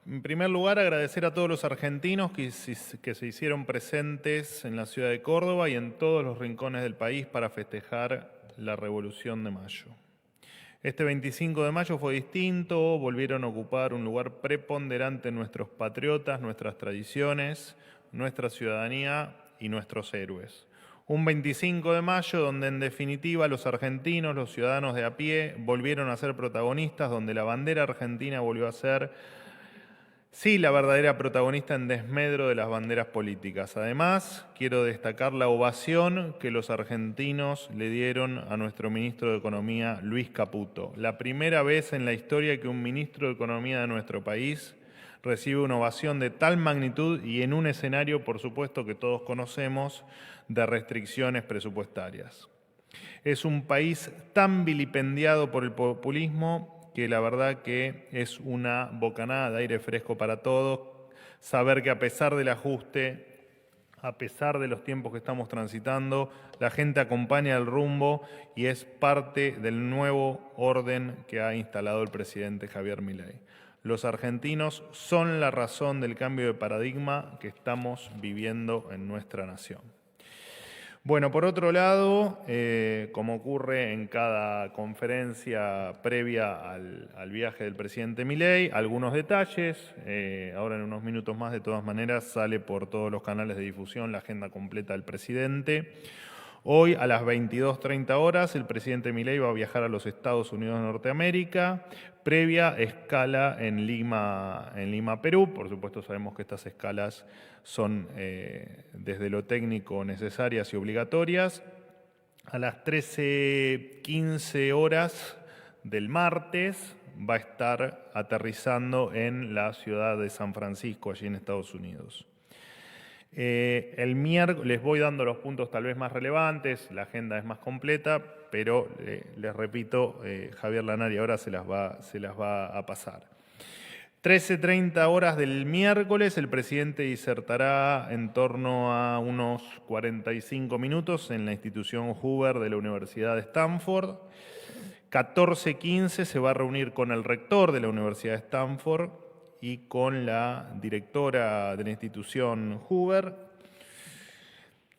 En primer lugar, agradecer a todos los argentinos que se hicieron presentes en la ciudad de Córdoba y en todos los rincones del país para festejar la Revolución de Mayo. Este 25 de mayo fue distinto, volvieron a ocupar un lugar preponderante nuestros patriotas, nuestras tradiciones, nuestra ciudadanía y nuestros héroes. Un 25 de mayo donde en definitiva los argentinos, los ciudadanos de a pie, volvieron a ser protagonistas, donde la bandera argentina volvió a ser, sí, la verdadera protagonista en desmedro de las banderas políticas. Además, quiero destacar la ovación que los argentinos le dieron a nuestro ministro de Economía, Luis Caputo. La primera vez en la historia que un ministro de Economía de nuestro país recibe una ovación de tal magnitud y en un escenario, por supuesto, que todos conocemos, de restricciones presupuestarias. Es un país tan vilipendiado por el populismo que la verdad que es una bocanada de aire fresco para todos, saber que a pesar del ajuste, a pesar de los tiempos que estamos transitando, la gente acompaña el rumbo y es parte del nuevo orden que ha instalado el presidente Javier Milei. Los argentinos son la razón del cambio de paradigma que estamos viviendo en nuestra nación. Bueno, por otro lado, como ocurre en cada conferencia previa al viaje del presidente Milei, algunos detalles. Ahora en unos minutos más, de todas maneras, sale por todos los canales de difusión la agenda completa del presidente. Hoy a las 22:30 horas el presidente Milei va a viajar a los Estados Unidos de Norteamérica, previa escala en Lima, Perú. Por supuesto sabemos que estas escalas son desde lo técnico necesarias y obligatorias. A las 13:15 horas del martes va a estar aterrizando en la ciudad de San Francisco, allí en Estados Unidos. El miércoles les voy dando los puntos tal vez más relevantes, la agenda es más completa, pero les repito, Javier Lanari ahora se las va a pasar. 13:30 horas del miércoles, el presidente disertará en torno a unos 45 minutos en la institución Hoover de la Universidad de Stanford. 14:15 se va a reunir con el rector de la Universidad de Stanford y con la directora de la institución Hoover.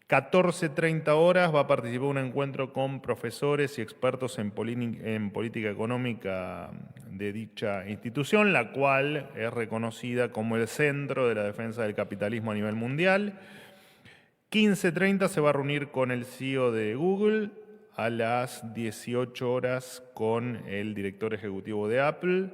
14:30 horas va a participar en un encuentro con profesores y expertos en política económica de dicha institución, la cual es reconocida como el centro de la defensa del capitalismo a nivel mundial. 15:30 se va a reunir con el CEO de Google. A las 18 horas con el director ejecutivo de Apple.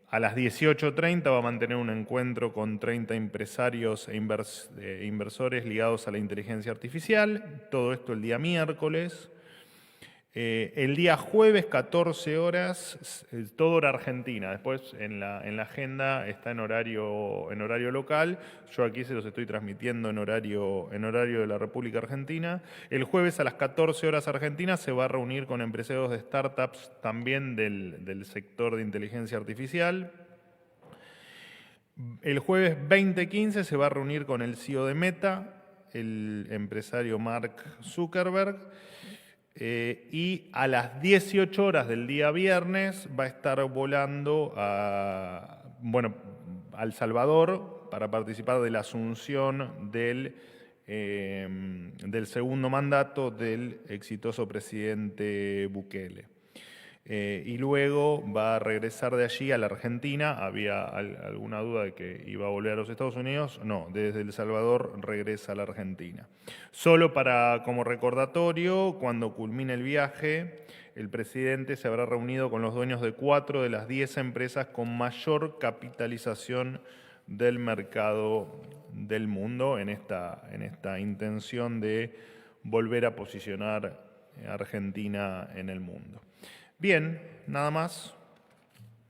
A las 18:30 va a mantener un encuentro con 30 empresarios e inversores ligados a la inteligencia artificial. Todo esto el día miércoles. El día jueves, 14 horas, todo hora argentina. Después en la agenda está en horario local. Yo aquí se los estoy transmitiendo en horario de la República Argentina. El jueves a las 14 horas argentinas se va a reunir con empresarios de startups también del sector de inteligencia artificial. El jueves 20:15 se va a reunir con el CEO de Meta, el empresario Mark Zuckerberg. Y a las 18 horas del día viernes va a estar volando a El Salvador para participar de la asunción del segundo mandato del exitoso presidente Bukele. Y luego va a regresar de allí a la Argentina. Había alguna duda de que iba a volver a los Estados Unidos. No, desde El Salvador regresa a la Argentina. Solo como recordatorio, cuando culmine el viaje, el presidente se habrá reunido con los dueños de 4 de las 10 empresas con mayor capitalización del mercado del mundo en esta intención de volver a posicionar a Argentina en el mundo. Bien, nada más.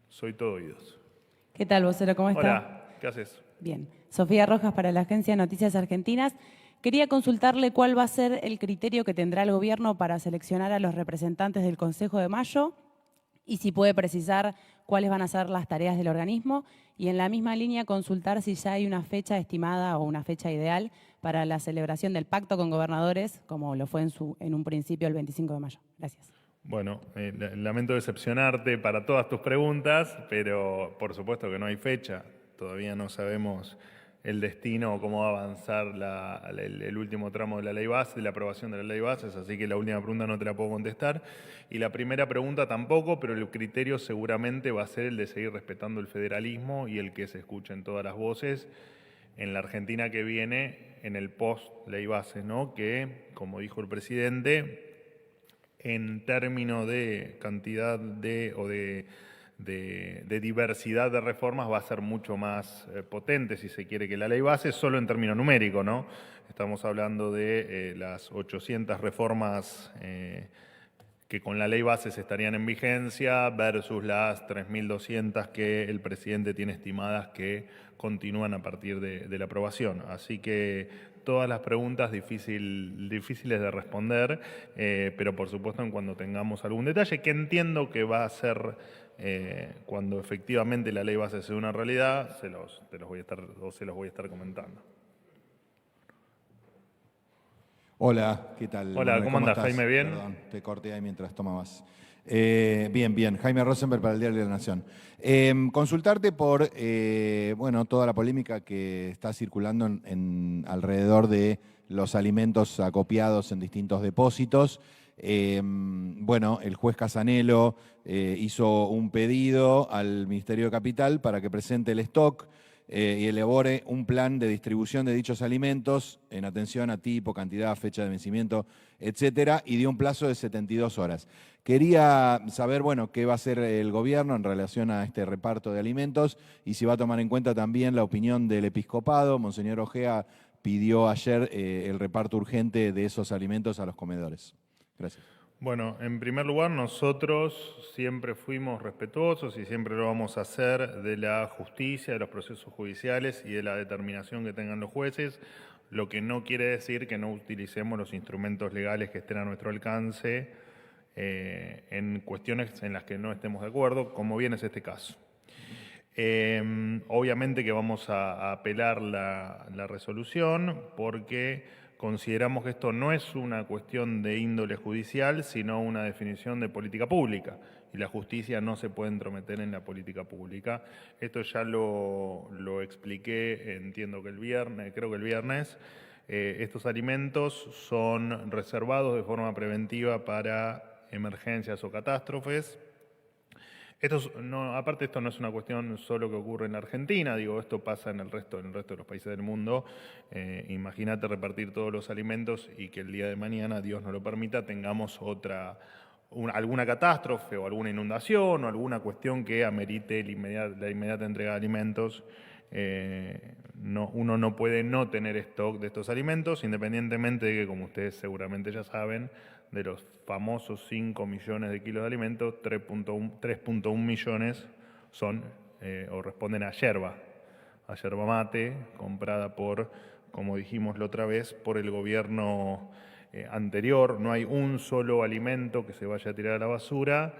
Soy todo oídos. ¿Qué tal, vocero? ¿Cómo está? Hola, ¿qué haces? Bien. Sofía Rojas para la Agencia de Noticias Argentinas. Quería consultarle cuál va a ser el criterio que tendrá el gobierno para seleccionar a los representantes del Consejo de Mayo y si puede precisar cuáles van a ser las tareas del organismo. Y en la misma línea consultar si ya hay una fecha estimada o una fecha ideal para la celebración del pacto con gobernadores, como lo fue en un principio el 25 de mayo. Gracias. Bueno, lamento decepcionarte para todas tus preguntas, pero por supuesto que no hay fecha. Todavía no sabemos el destino o cómo va a avanzar el último tramo de la ley base, de la aprobación de la ley bases, así que la última pregunta no te la puedo contestar. Y la primera pregunta tampoco, pero el criterio seguramente va a ser el de seguir respetando el federalismo y el que se escuchen todas las voces en la Argentina que viene en el post-ley bases, ¿no? Que, como dijo el presidente, en términos de cantidad de diversidad de reformas va a ser mucho más potente, si se quiere, que la ley base, solo en términos numéricos, ¿no? Estamos hablando de las 800 reformas que con la ley base se estarían en vigencia versus las 3.200 que el presidente tiene estimadas que continúan a partir de la aprobación. Así que todas las preguntas difíciles de responder, pero por supuesto en cuando tengamos algún detalle, que entiendo que va a ser cuando efectivamente la ley base sea una realidad, se los voy a estar comentando. Hola, ¿qué tal? Hola, Manuel? ¿cómo andás, estás? Jaime? ¿Bien? Perdón, te corté ahí mientras tomabas. Bien. Jaime Rosenberg para el Diario de la Nación. Consultarte por toda la polémica que está circulando alrededor de los alimentos acopiados en distintos depósitos. El juez Casanelo hizo un pedido al Ministerio de Capital para que presente el stock y elabore un plan de distribución de dichos alimentos en atención a tipo, cantidad, fecha de vencimiento, etcétera, y dio un plazo de 72 horas. Quería saber, qué va a hacer el gobierno en relación a este reparto de alimentos y si va a tomar en cuenta también la opinión del episcopado. Monseñor Ojea pidió ayer el reparto urgente de esos alimentos a los comedores. Gracias. Bueno, en primer lugar, nosotros siempre fuimos respetuosos y siempre lo vamos a hacer de la justicia, de los procesos judiciales y de la determinación que tengan los jueces, lo que no quiere decir que no utilicemos los instrumentos legales que estén a nuestro alcance en cuestiones en las que no estemos de acuerdo, como bien es este caso. Obviamente que vamos a apelar la resolución porque consideramos que esto no es una cuestión de índole judicial, sino una definición de política pública. Y la justicia no se puede entrometer en la política pública. Esto ya lo expliqué, entiendo que creo que el viernes. Estos alimentos son reservados de forma preventiva para emergencias o catástrofes. Aparte, esto no es una cuestión solo que ocurre en la Argentina, esto pasa en el resto de los países del mundo. Imagínate repartir todos los alimentos y que el día de mañana, Dios no lo permita, tengamos alguna catástrofe o alguna inundación o alguna cuestión que amerite la inmediata entrega de alimentos. Uno no puede no tener stock de estos alimentos, independientemente de que, como ustedes seguramente ya saben, de los famosos 5 millones de kilos de alimentos, 3.1 millones son o responden a yerba mate, comprada como dijimos la otra vez, por el gobierno anterior. No hay un solo alimento que se vaya a tirar a la basura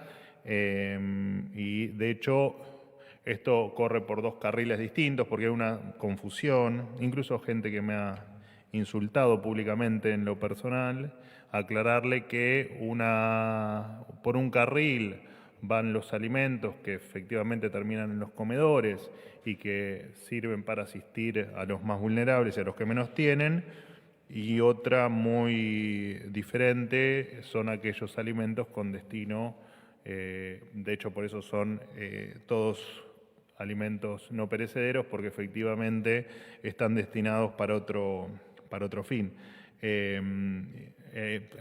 y de hecho esto corre por dos carriles distintos porque hay una confusión, incluso gente que me ha insultado públicamente en lo personal, aclararle que por un carril van los alimentos que efectivamente terminan en los comedores y que sirven para asistir a los más vulnerables y a los que menos tienen, y otra muy diferente son aquellos alimentos con destino, de hecho por eso son todos alimentos no perecederos, porque efectivamente están destinados para otro fin.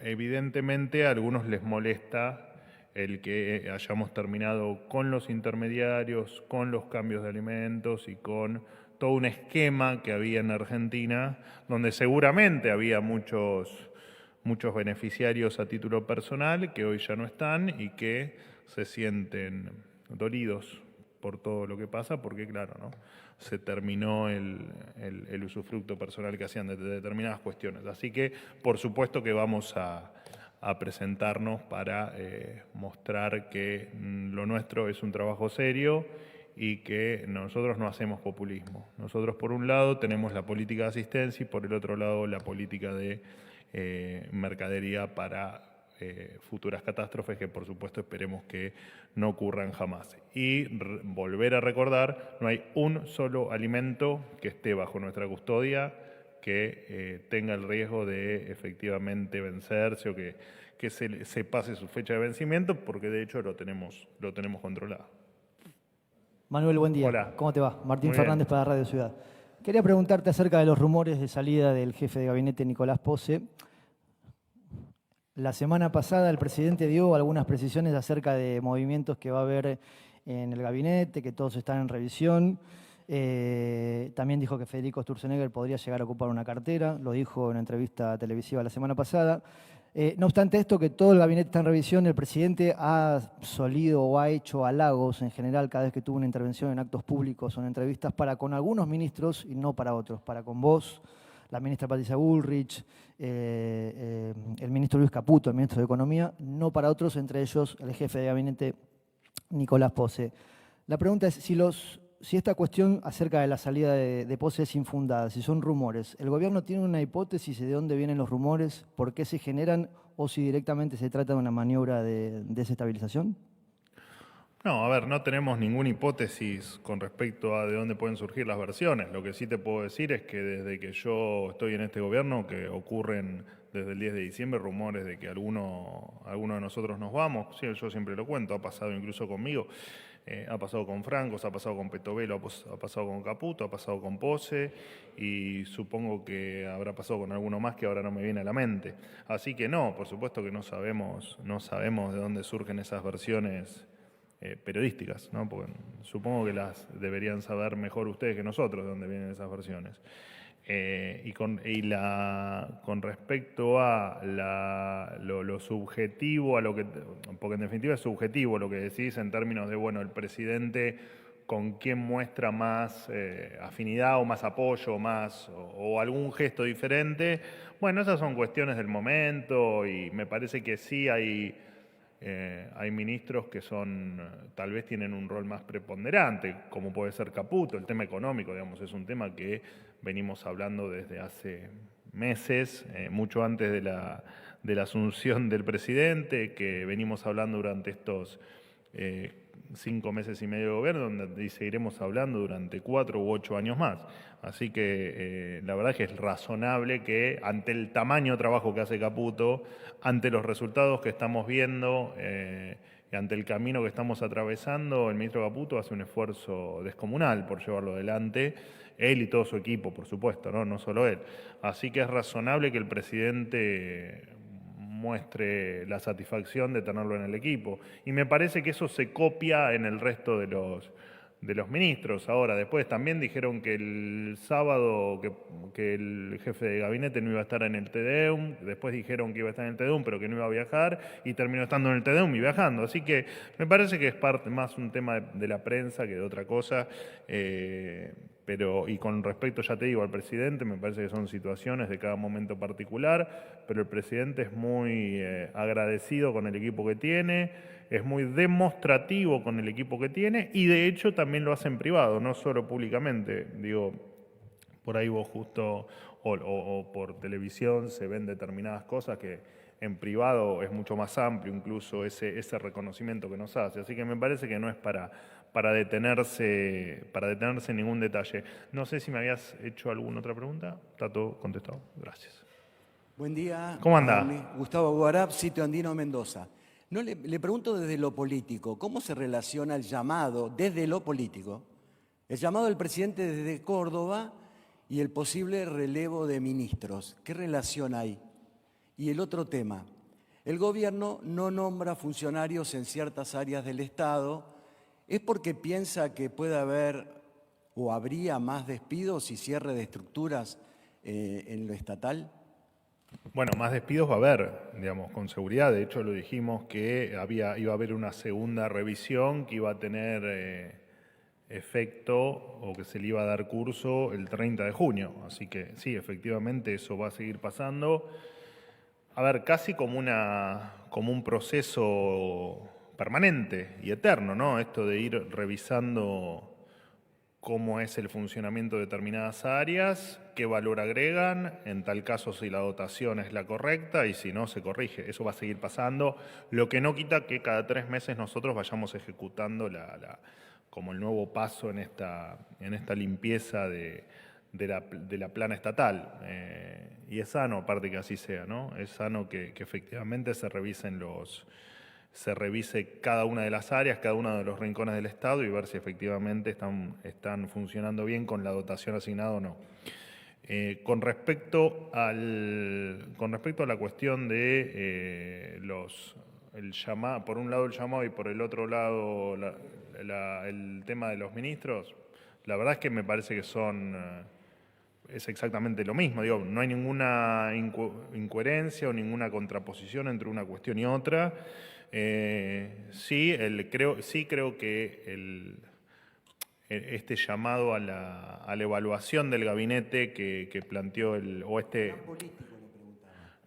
Evidentemente a algunos les molesta el que hayamos terminado con los intermediarios, con los cambios de alimentos y con todo un esquema que había en Argentina, donde seguramente había muchos beneficiarios a título personal que hoy ya no están y que se sienten dolidos por todo lo que pasa, porque claro, ¿no?, se terminó el usufructo personal que hacían de determinadas cuestiones. Así que, por supuesto que vamos a presentarnos para mostrar que lo nuestro es un trabajo serio y que nosotros no hacemos populismo. Nosotros, por un lado, tenemos la política de asistencia y, por el otro lado, la política de mercadería para futuras catástrofes que por supuesto esperemos que no ocurran jamás. Y volver a recordar, no hay un solo alimento que esté bajo nuestra custodia que tenga el riesgo de efectivamente vencerse o que se pase su fecha de vencimiento, porque de hecho lo tenemos controlado. Manuel, buen día. Hola. ¿Cómo te va? Martín Muy Fernández bien. para Radio Ciudad. Quería preguntarte acerca de los rumores de salida del jefe de gabinete Nicolás Posse. La semana pasada el presidente dio algunas precisiones acerca de movimientos que va a haber en el gabinete, que todos están en revisión. También dijo que Federico Sturzenegger podría llegar a ocupar una cartera, lo dijo en una entrevista televisiva la semana pasada. No obstante esto, que todo el gabinete está en revisión, el presidente ha solido o ha hecho halagos en general cada vez que tuvo una intervención en actos públicos o en entrevistas para con algunos ministros y no para otros, para con vos, la ministra Patricia Bullrich, el ministro Luis Caputo, el ministro de Economía, no para otros, entre ellos el jefe de gabinete Nicolás Posse. La pregunta es si esta cuestión acerca de la salida de Posse es infundada, si son rumores, ¿el gobierno tiene una hipótesis de dónde vienen los rumores, por qué se generan o si directamente se trata de una maniobra de desestabilización? No, a ver, no tenemos ninguna hipótesis con respecto a de dónde pueden surgir las versiones. Lo que sí te puedo decir es que desde que yo estoy en este gobierno, que ocurren desde el 10 de diciembre rumores de que alguno de nosotros nos vamos, sí, yo siempre lo cuento, ha pasado incluso conmigo, ha pasado con Francos, ha pasado con Petovelo, ha pasado con Caputo, ha pasado con Posse y supongo que habrá pasado con alguno más que ahora no me viene a la mente. Así que no, por supuesto que no sabemos de dónde surgen esas versiones periodísticas, ¿no? Porque supongo que las deberían saber mejor ustedes que nosotros de dónde vienen esas versiones. Con respecto a lo subjetivo, porque en definitiva es subjetivo lo que decís en términos de, bueno, el presidente con quién muestra más afinidad o más apoyo o algún gesto diferente. Bueno, esas son cuestiones del momento y me parece que sí hay ministros que tal vez tienen un rol más preponderante, como puede ser Caputo. El tema económico, digamos, es un tema que venimos hablando desde hace meses, mucho antes de la asunción del presidente, que venimos hablando durante estos 5 meses y medio de gobierno, y seguiremos hablando durante 4 u 8 años más. Así que la verdad es que es razonable que ante el tamaño de trabajo que hace Caputo, ante los resultados que estamos viendo y ante el camino que estamos atravesando, el ministro Caputo hace un esfuerzo descomunal por llevarlo adelante, él y todo su equipo, por supuesto, no solo él. Así que es razonable que el presidente muestre la satisfacción de tenerlo en el equipo. Y me parece que eso se copia en el resto de los ministros. Ahora, después también dijeron que el sábado que el jefe de gabinete no iba a estar en el TEDEUM, después dijeron que iba a estar en el TEDEUM pero que no iba a viajar y terminó estando en el TEDEUM y viajando. Así que me parece que es más un tema de la prensa que de otra cosa. Y con respecto, ya te digo, al presidente, me parece que son situaciones de cada momento particular, pero el presidente es muy agradecido con el equipo que tiene, es muy demostrativo con el equipo que tiene y de hecho también lo hace en privado, no solo públicamente. Digo, por ahí vos justo o por televisión se ven determinadas cosas que en privado es mucho más amplio incluso ese reconocimiento que nos hace. Así que me parece que no es para detenerse en ningún detalle. No sé si me habías hecho alguna otra pregunta. Está todo contestado. Gracias. Buen día. ¿Cómo anda? Gustavo Guarap, Sitio Andino, Mendoza. Le pregunto desde lo político, ¿cómo se relaciona el llamado desde lo político, el llamado del presidente desde Córdoba y el posible relevo de ministros? ¿Qué relación hay? Y el otro tema, el gobierno no nombra funcionarios en ciertas áreas del Estado. ¿Es porque piensa que puede haber o habría más despidos y cierre de estructuras en lo estatal? Bueno, más despidos va a haber, digamos, con seguridad. De hecho, lo dijimos que iba a haber una segunda revisión que iba a tener efecto o que se le iba a dar curso el 30 de junio. Así que sí, efectivamente eso va a seguir pasando. A ver, casi como un proceso permanente y eterno, ¿no? Esto de ir revisando cómo es el funcionamiento de determinadas áreas, qué valor agregan, en tal caso si la dotación es la correcta y si no, se corrige. Eso va a seguir pasando, lo que no quita que cada 3 meses nosotros vayamos ejecutando como el nuevo paso en esta limpieza de la plana estatal. Y es sano, aparte que así sea, ¿no? Es sano que efectivamente se revise cada una de las áreas, cada uno de los rincones del Estado y ver si efectivamente están funcionando bien con la dotación asignada o no. Con respecto a la cuestión de por un lado el llamado y por el otro lado el tema de los ministros, la verdad es que me parece que es exactamente lo mismo. Digo, no hay ninguna incoherencia o ninguna contraposición entre una cuestión y otra. Sí creo que este llamado a la evaluación del gabinete que planteó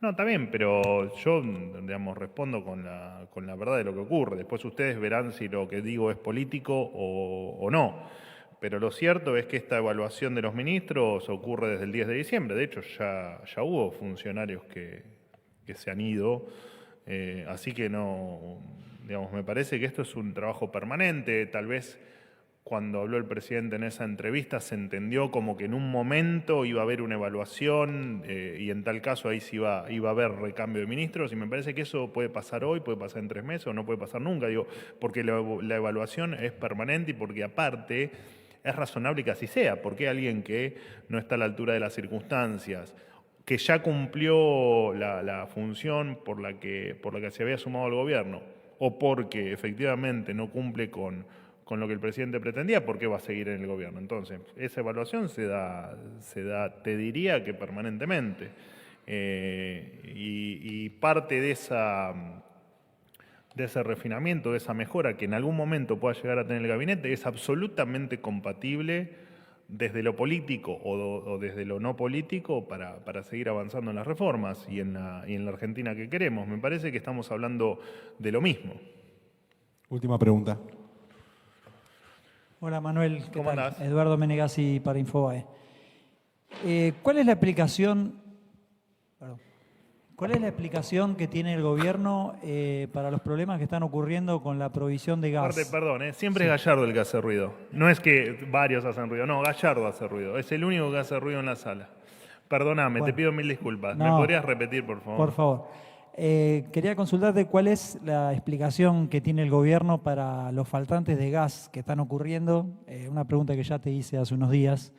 No, está bien, pero yo, digamos, respondo con la verdad de lo que ocurre. Después ustedes verán si lo que digo es político o no. Pero lo cierto es que esta evaluación de los ministros ocurre desde el 10 de diciembre. De hecho, ya hubo funcionarios que se han ido. Así que no, digamos, me parece que esto es un trabajo permanente. Tal vez cuando habló el presidente en esa entrevista se entendió como que en un momento iba a haber una evaluación y en tal caso ahí sí iba a haber recambio de ministros, y me parece que eso puede pasar hoy, puede pasar en 3 meses o no puede pasar nunca, digo, porque la evaluación es permanente y porque aparte es razonable que así sea, porque alguien que no está a la altura de las circunstancias, que ya cumplió la función por la que se había sumado al gobierno, o porque efectivamente no cumple con lo que el presidente pretendía, ¿por qué va a seguir en el gobierno? Entonces, esa evaluación se da, te diría que permanentemente. Y parte de ese refinamiento, de esa mejora que en algún momento pueda llegar a tener el gabinete, es absolutamente compatible desde lo político o desde lo no político para seguir avanzando en las reformas y en la Argentina que queremos. Me parece que estamos hablando de lo mismo. Última pregunta. Hola Manuel, ¿qué ¿Cómo tal? andás? Eduardo Menegazzi para Infobae. ¿Cuál es la explicación que tiene el gobierno para los problemas que están ocurriendo con la provisión de gas? Aparte, perdón, siempre es Gallardo el que hace ruido. No es que varios hacen ruido, no, Gallardo hace ruido. Es el único que hace ruido en la sala. Perdóname, Bueno, te pido 1000 disculpas. no, ¿Me podrías repetir, por favor? Por favor. Quería consultarte cuál es la explicación que tiene el gobierno para los faltantes de gas que están ocurriendo. Una pregunta que ya te hice hace unos días,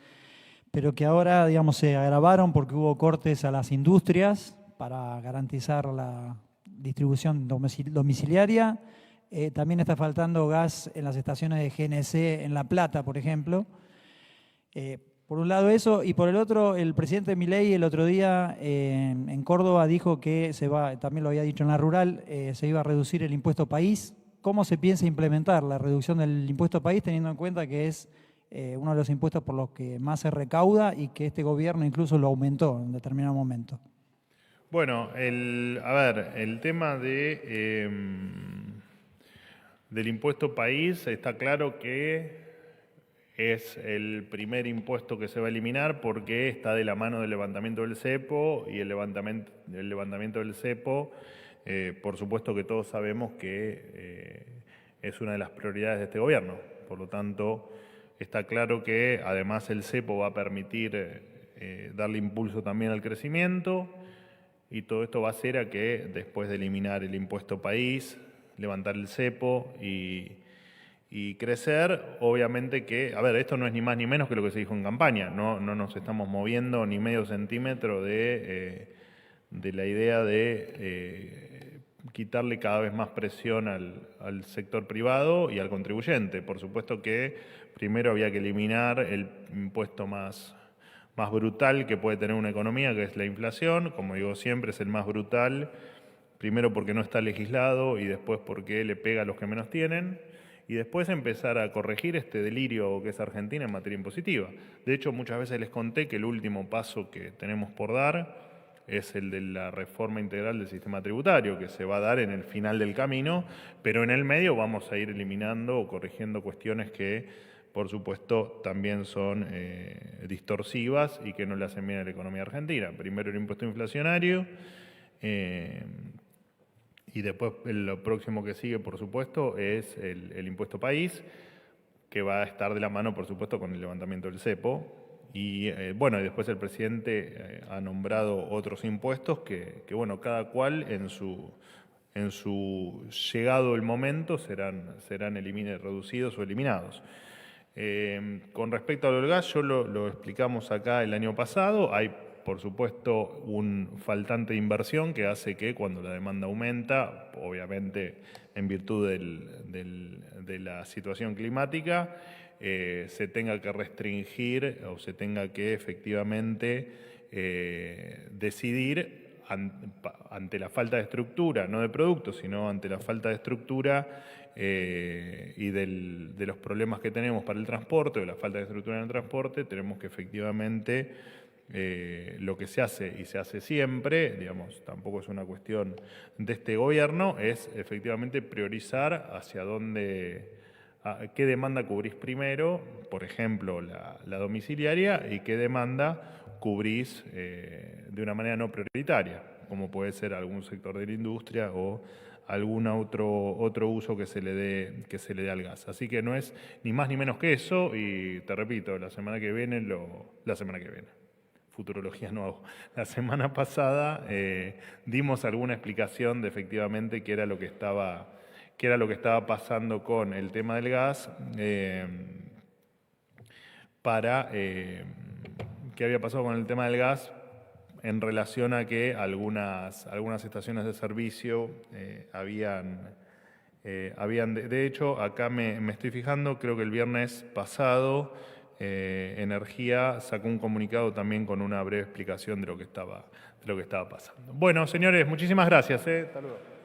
pero que ahora, digamos, se agravaron porque hubo cortes a las industrias para garantizar la distribución domiciliaria. También está faltando gas en las estaciones de GNC en La Plata, por ejemplo. Por un lado eso, y por el otro, el presidente Milei el otro día en Córdoba dijo que también lo había dicho en la rural, se iba a reducir el impuesto país. ¿Cómo se piensa implementar la reducción del impuesto país, teniendo en cuenta que es uno de los impuestos por los que más se recauda y que este gobierno incluso lo aumentó en determinado momento? Bueno, el tema del impuesto país está claro que es el primer impuesto que se va a eliminar porque está de la mano del levantamiento del cepo y el levantamiento del cepo, por supuesto que todos sabemos que es una de las prioridades de este gobierno. Por lo tanto, está claro que además el cepo va a permitir darle impulso también al crecimiento y todo esto va a hacer a que después de eliminar el impuesto país, levantar el cepo y crecer, obviamente que, esto no es ni más ni menos que lo que se dijo en campaña, no nos estamos moviendo ni medio centímetro de la idea de quitarle cada vez más presión al sector privado y al contribuyente. Por supuesto que primero había que eliminar el impuesto más brutal que puede tener una economía, que es la inflación. Como digo siempre, es el más brutal, primero porque no está legislado y después porque le pega a los que menos tienen. Y después empezar a corregir este delirio que es Argentina en materia impositiva. De hecho, muchas veces les conté que el último paso que tenemos por dar es el de la reforma integral del sistema tributario, que se va a dar en el final del camino, pero en el medio vamos a ir eliminando o corrigiendo cuestiones que por supuesto, también son distorsivas y que no le hacen bien a la economía argentina. Primero el impuesto inflacionario, y después lo próximo que sigue, por supuesto, es el impuesto país, que va a estar de la mano, por supuesto, con el levantamiento del cepo. Y bueno, y después el presidente ha nombrado otros impuestos que bueno, cada cual en su llegado el momento serán reducidos o eliminados. Con respecto al gas, yo lo explicamos acá el año pasado, hay por supuesto un faltante de inversión que hace que cuando la demanda aumenta, obviamente en virtud de la situación climática, se tenga que restringir o se tenga que efectivamente decidir ante la falta de estructura, no de productos, sino ante la falta de estructura y de los problemas que tenemos para el transporte, o la falta de estructura en el transporte, tenemos que efectivamente lo que se hace, y se hace siempre, digamos, tampoco es una cuestión de este gobierno, es efectivamente priorizar hacia dónde, qué demanda cubrís primero, por ejemplo, la domiciliaria, y qué demanda cubrís de una manera no prioritaria, como puede ser algún sector de la industria o algún otro uso que se le dé al gas. Así que no es ni más ni menos que eso, y te repito, la semana que viene, futurología no hago. La semana pasada dimos alguna explicación de efectivamente qué era lo que estaba pasando con el tema del gas, qué había pasado con el tema del gas en relación a que algunas estaciones de servicio de hecho, acá me estoy fijando, creo que el viernes pasado Energía sacó un comunicado también con una breve explicación de lo que estaba pasando. Bueno, señores, muchísimas gracias. Hasta luego.